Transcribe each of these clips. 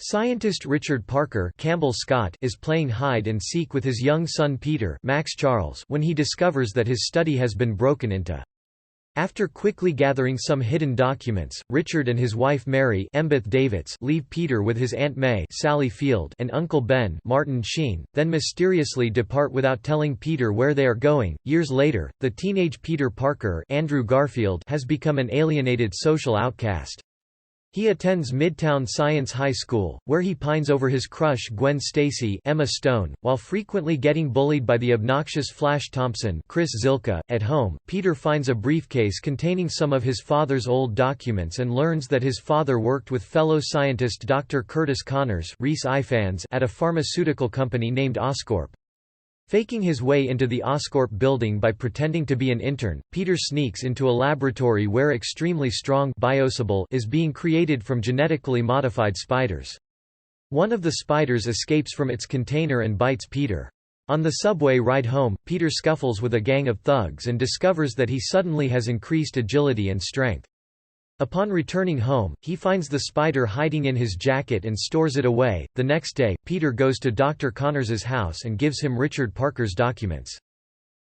Scientist Richard Parker Campbell Scott is playing hide-and-seek with his young son Peter Max Charles when he discovers that his study has been broken into. After quickly gathering some hidden documents, Richard and his wife Mary Embeth Davids leave Peter with his Aunt May Sally Field and Uncle Ben Martin Sheen, then mysteriously depart without telling Peter where they are going. Years later, the teenage Peter Parker Andrew Garfield has become an alienated social outcast. He attends Midtown Science High School, where he pines over his crush Gwen Stacy Emma Stone, while frequently getting bullied by the obnoxious Flash Thompson Chris Zylka. At home, Peter finds a briefcase containing some of his father's old documents and learns that his father worked with fellow scientist Dr. Curtis Connors Rhys Ifans at a pharmaceutical company named Oscorp. Faking his way into the Oscorp building by pretending to be an intern, Peter sneaks into a laboratory where extremely strong biosable is being created from genetically modified spiders. One of the spiders escapes from its container and bites Peter. On the subway ride home, Peter scuffles with a gang of thugs and discovers that he suddenly has increased agility and strength. Upon returning home, he finds the spider hiding in his jacket and stores it away. The next day, Peter goes to Dr. Connors's house and gives him Richard Parker's documents.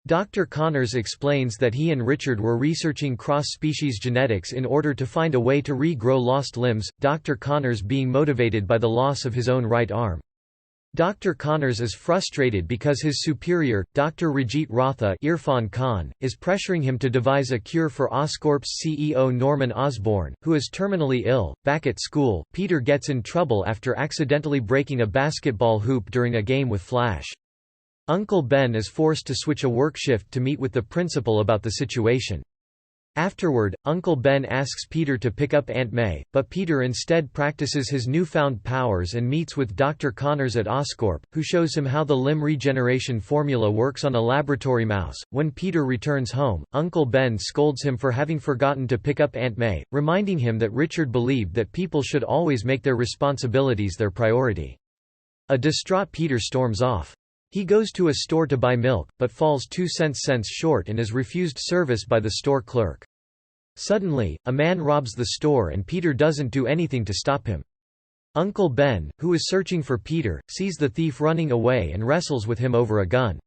Dr. Connors explains that he and Richard were researching cross-species genetics in order to find a way to regrow lost limbs, Dr. Connors being motivated by the loss of his own right arm. Dr. Connors is frustrated because his superior, Dr. Rajit Ratha Irfan Khan, is pressuring him to devise a cure for Oscorp's CEO Norman Osborn, who is terminally ill. Back at school, Peter gets in trouble after accidentally breaking a basketball hoop during a game with Flash. Uncle Ben is forced to switch a work shift to meet with the principal about the situation. Afterward, Uncle Ben asks Peter to pick up Aunt May, but Peter instead practices his newfound powers and meets with Dr. Connors at Oscorp, who shows him how the limb regeneration formula works on a laboratory mouse. When Peter returns home, Uncle Ben scolds him for having forgotten to pick up Aunt May, reminding him that Richard believed that people should always make their responsibilities their priority. A distraught Peter storms off. He goes to a store to buy milk, but falls 2 cents short and is refused service by the store clerk. Suddenly, a man robs the store and Peter doesn't do anything to stop him. Uncle Ben, who is searching for Peter, sees the thief running away and wrestles with him over a gun.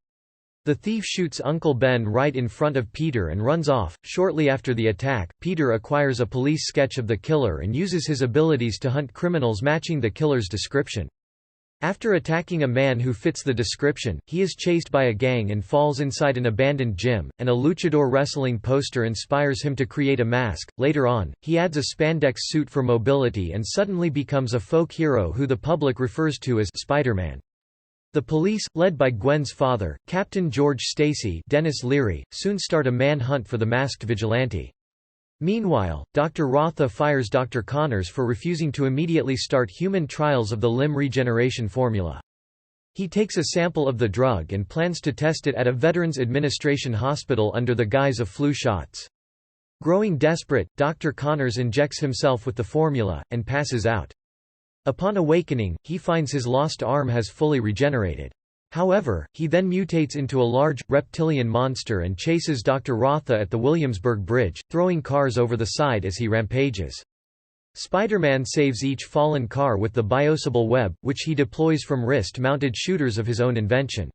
The thief shoots Uncle Ben right in front of Peter and runs off. Shortly after the attack, Peter acquires a police sketch of the killer and uses his abilities to hunt criminals matching the killer's description. After attacking a man who fits the description, he is chased by a gang and falls inside an abandoned gym, and a luchador wrestling poster inspires him to create a mask. Later on, he adds a spandex suit for mobility and suddenly becomes a folk hero who the public refers to as Spider-Man. The police, led by Gwen's father, Captain George Stacy Dennis Leary, soon start a manhunt for the masked vigilante. Meanwhile, Dr. Ratha fires Dr. Connors for refusing to immediately start human trials of the limb regeneration formula. He takes a sample of the drug and plans to test it at a Veterans Administration hospital under the guise of flu shots. Growing desperate, Dr. Connors injects himself with the formula, and passes out. Upon awakening, he finds his lost arm has fully regenerated. However, he then mutates into a large, reptilian monster and chases Dr. Ratha at the Williamsburg Bridge, throwing cars over the side as he rampages. Spider-Man saves each fallen car with the biosable web, which he deploys from wrist-mounted shooters of his own invention.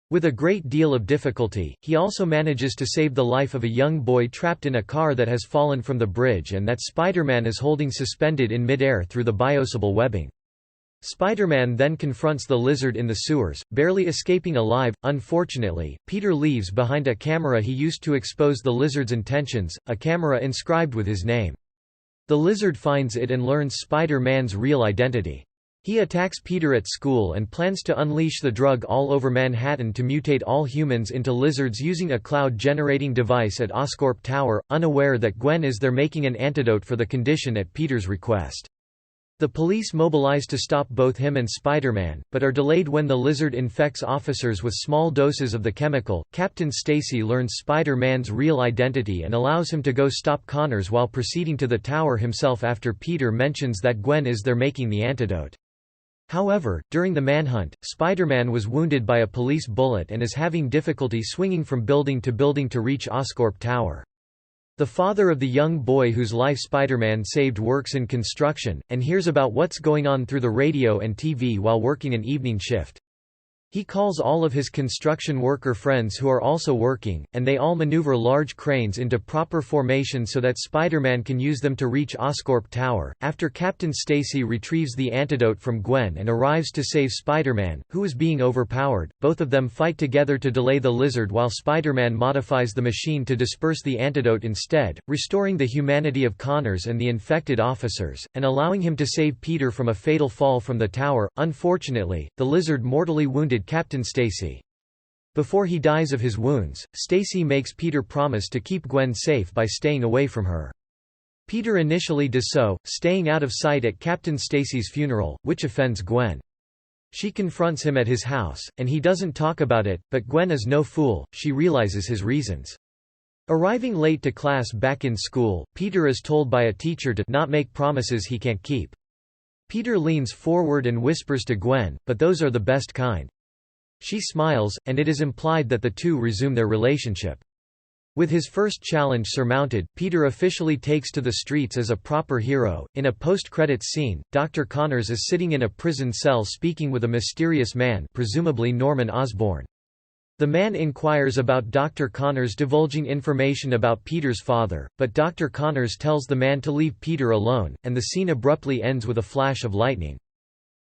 With a great deal of difficulty, he also manages to save the life of a young boy trapped in a car that has fallen from the bridge and that Spider-Man is holding suspended in mid-air through the biosable webbing. Spider-Man then confronts the lizard in the sewers, barely escaping alive. Unfortunately, Peter leaves behind a camera he used to expose the lizard's intentions, a camera inscribed with his name. The lizard finds it and learns Spider-Man's real identity. He attacks Peter at school and plans to unleash the drug all over Manhattan to mutate all humans into lizards using a cloud-generating device at Oscorp Tower, unaware that Gwen is there making an antidote for the condition at Peter's request. The police mobilize to stop both him and Spider-Man, but are delayed when the lizard infects officers with small doses of the chemical. Captain Stacy learns Spider-Man's real identity and allows him to go stop Connors while proceeding to the tower himself after Peter mentions that Gwen is there making the antidote. However, during the manhunt, Spider-Man was wounded by a police bullet and is having difficulty swinging from building to reach Oscorp Tower. The father of the young boy whose life Spider-Man saved works in construction, and hears about what's going on through the radio and TV while working an evening shift. He calls all of his construction worker friends who are also working, and they all maneuver large cranes into proper formation so that Spider-Man can use them to reach Oscorp Tower. After Captain Stacy retrieves the antidote from Gwen and arrives to save Spider-Man, who is being overpowered, both of them fight together to delay the lizard while Spider-Man modifies the machine to disperse the antidote instead, restoring the humanity of Connors and the infected officers, and allowing him to save Peter from a fatal fall from the tower. Unfortunately, the lizard mortally wounded Captain Stacy. Before he dies of his wounds, Stacy makes Peter promise to keep Gwen safe by staying away from her. Peter initially does so, staying out of sight at Captain Stacy's funeral, which offends Gwen. She confronts him at his house, and he doesn't talk about it, but Gwen is no fool, she realizes his reasons. Arriving late to class back in school, Peter is told by a teacher to not make promises he can't keep. Peter leans forward and whispers to Gwen, but those are the best kind. She smiles, and it is implied that the two resume their relationship. With his first challenge surmounted, Peter officially takes to the streets as a proper hero. In a post-credits scene, Dr. Connors is sitting in a prison cell speaking with a mysterious man, presumably Norman Osborn. The man inquires about Dr. Connors divulging information about Peter's father, but Dr. Connors tells the man to leave Peter alone, and the scene abruptly ends with a flash of lightning.